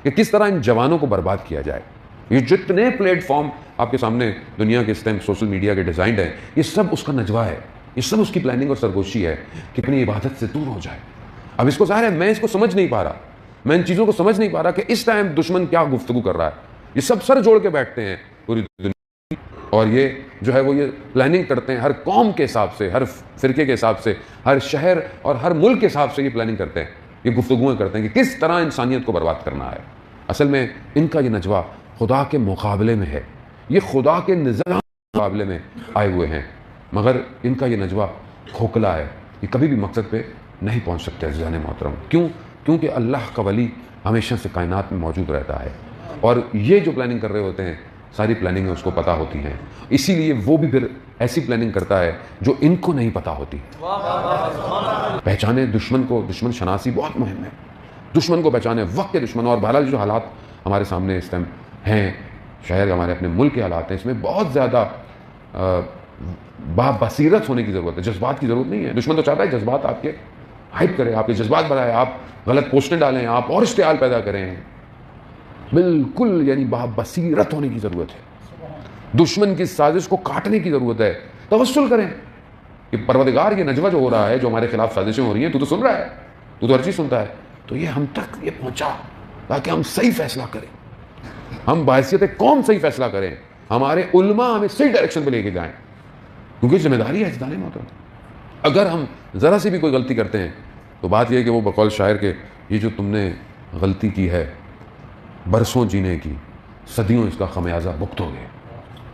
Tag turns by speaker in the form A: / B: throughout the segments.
A: کہ کس طرح ان جوانوں کو برباد کیا جائے. یہ جتنے پلیٹ فارم آپ کے سامنے دنیا کے اس ٹائم سوشل میڈیا کے ڈیزائنڈ ہیں, یہ سب اس کا نجوہ ہے, یہ سب اس کی پلاننگ اور سرگوشی ہے کہ اپنی عبادت سے دور ہو جائے. اب اس کو ظاہر ہے میں اس کو سمجھ نہیں پا رہا, میں ان چیزوں کو سمجھ نہیں پا رہا کہ اس ٹائم دشمن کیا گفتگو کر رہا ہے. یہ سب سر جوڑ کے بیٹھتے ہیں پوری دنیا, اور یہ جو ہے وہ یہ پلاننگ کرتے ہیں ہر قوم کے حساب سے, ہر فرقے کے حساب سے, ہر شہر اور ہر ملک کے حساب سے یہ پلاننگ کرتے ہیں, یہ گفتگویں کرتے ہیں کہ کس طرح انسانیت کو برباد کرنا ہے. اصل میں ان کا یہ نجوہ خدا کے مقابلے میں ہے, یہ خدا کے نظام کے مقابلے میں آئے ہوئے ہیں, مگر ان کا یہ نجوہ کھوکھلا ہے, یہ کبھی بھی مقصد پہ نہیں پہنچ سکتے عزیزان محترم. کیونکہ اللہ کا ولی ہمیشہ سے کائنات میں موجود رہتا ہے, اور یہ جو پلاننگ کر رہے ہوتے ہیں ساری پلاننگیں اس کو پتہ ہوتی ہیں, اسی لیے وہ بھی پھر ایسی پلاننگ کرتا ہے جو ان کو نہیں پتہ ہوتی. پہچانے دشمن کو, دشمن شناسی بہت مہم ہے, دشمن کو پہچانے, وقت کے دشمن. اور بہرحال جو حالات ہمارے سامنے اس ٹائم ہیں, شہر ہمارے اپنے ملک کے حالات ہیں, اس میں بہت زیادہ بصیرت ہونے کی ضرورت ہے, جذبات کی ضرورت نہیں ہے. دشمن تو چاہتا ہے جذبات آپ کے ہائپ کرے, آپ کے جذبات بڑھائے, آپ غلط پوسٹیں ڈالیں, آپ اور اشتعال پیدا کریں. بالکل یعنی بصیرت ہونے کی ضرورت ہے, دشمن کی سازش کو کاٹنے کی ضرورت ہے. توسل کریں کہ پروردگار یہ نجوہ جو ہو رہا ہے, جو ہمارے خلاف سازشیں ہو رہی ہیں, تو سن رہا ہے, تو ہر چیز سنتا ہے, تو یہ ہم تک یہ پہنچا تاکہ ہم صحیح فیصلہ کریں, ہم بحیثیت قوم صحیح فیصلہ کریں, ہمارے علماء ہمیں صحیح ڈائریکشن پہ لے کے جائیں, کیونکہ ذمہ داری ہے عزیزان محترم. اگر ہم ذرا سی بھی کوئی غلطی کرتے ہیں تو بات یہ ہے کہ وہ بقول شاعر کے یہ جو تم نے غلطی کی ہے برسوں جینے کی, صدیوں اس کا خمیازہ بھگتو گے.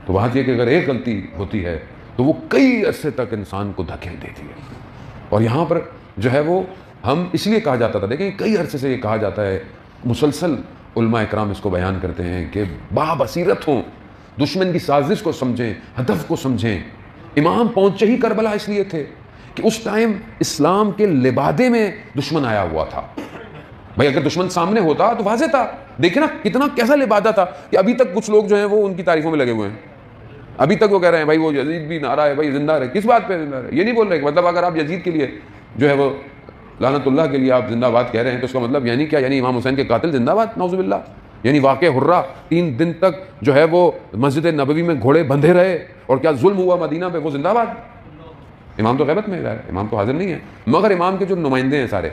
A: تو بات یہ کہ اگر ایک غلطی ہوتی ہے تو وہ کئی عرصے تک انسان کو دھکیل دیتی ہے. اور یہاں پر جو ہے وہ ہم اس لیے کہا جاتا تھا, دیکھیں کئی عرصے سے یہ کہا جاتا ہے, مسلسل علماء اکرام اس کو بیان کرتے ہیں کہ بصیرت ہوں, دشمن کی سازش کو سمجھیں, ہدف کو سمجھیں. امام پہنچے ہی کربلا اس لیے تھے کہ اس ٹائم اسلام کے لبادے میں دشمن آیا ہوا تھا. بھائی اگر دشمن سامنے ہوتا تو واضح تھا, دیکھیں نا کتنا کیسا لبادہ تھا کہ ابھی تک کچھ لوگ جو ہیں وہ ان کی تعریفوں میں لگے ہوئے ہیں. ابھی تک وہ کہہ رہے ہیں بھائی وہ یزید بھی نعرہ ہے, بھائی زندہ رہے. کس بات پہ زندہ رہے؟ یہ نہیں بول رہے کہ مطلب اگر آپ یزید کے لیے جو ہے وہ لعنت اللہ کے لیے آپ زندہ باد کہہ رہے ہیں تو اس کا مطلب یعنی کیا, یعنی امام حسین کے قاتل زندہ باد, نعوذ باللہ. یعنی واقع حرہ 3 دن تک جو ہے وہ مسجد نبوی میں گھوڑے بندھے رہے اور کیا ظلم ہوا مدینہ پہ, وہ زندہ باد. امام تو غیبت میں ہے, امام تو حاضر نہیں ہے, مگر امام کے جو نمائندے ہیں سارے,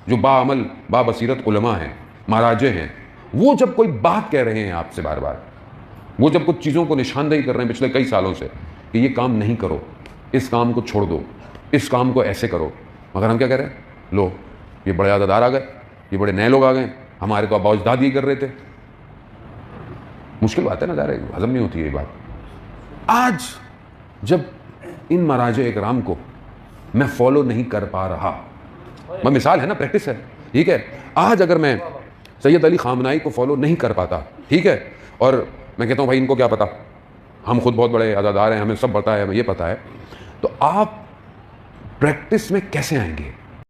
A: جو باعمل بصیرت علماء ہیں, مہاراجے ہیں, وہ جب کوئی بات کہہ رہے ہیں آپ سے بار بار, وہ جب کچھ چیزوں کو نشاندہی کر رہے ہیں پچھلے کئی سالوں سے کہ یہ کام نہیں کرو, اس کام کو چھوڑ دو, اس کام کو ایسے کرو, مگر ہم کیا کہہ رہے ہیں, لو یہ بڑے عادتدار آ گئے, یہ بڑے نئے لوگ آ گئے, ہمارے تو ابا اجداد یہ کر رہے تھے. مشکل بات ہے نا, ظاہر ہے ہضم نہیں ہوتی ہے یہ بات. آج جب ان مراجع اکرام کو میں فالو نہیں کر پا رہا, میں مثال ہے نا, پریکٹس ہے, ٹھیک ہے, آج اگر میں سید علی خامنائی کو فالو نہیں کر پاتا, ٹھیک ہے, اور میں کہتا ہوں بھائی ان کو کیا پتا, ہم خود بہت بڑے عزادار ہیں, ہمیں سب پتہ ہے, ہمیں یہ پتہ ہے, تو آپ پریکٹس میں کیسے آئیں گے؟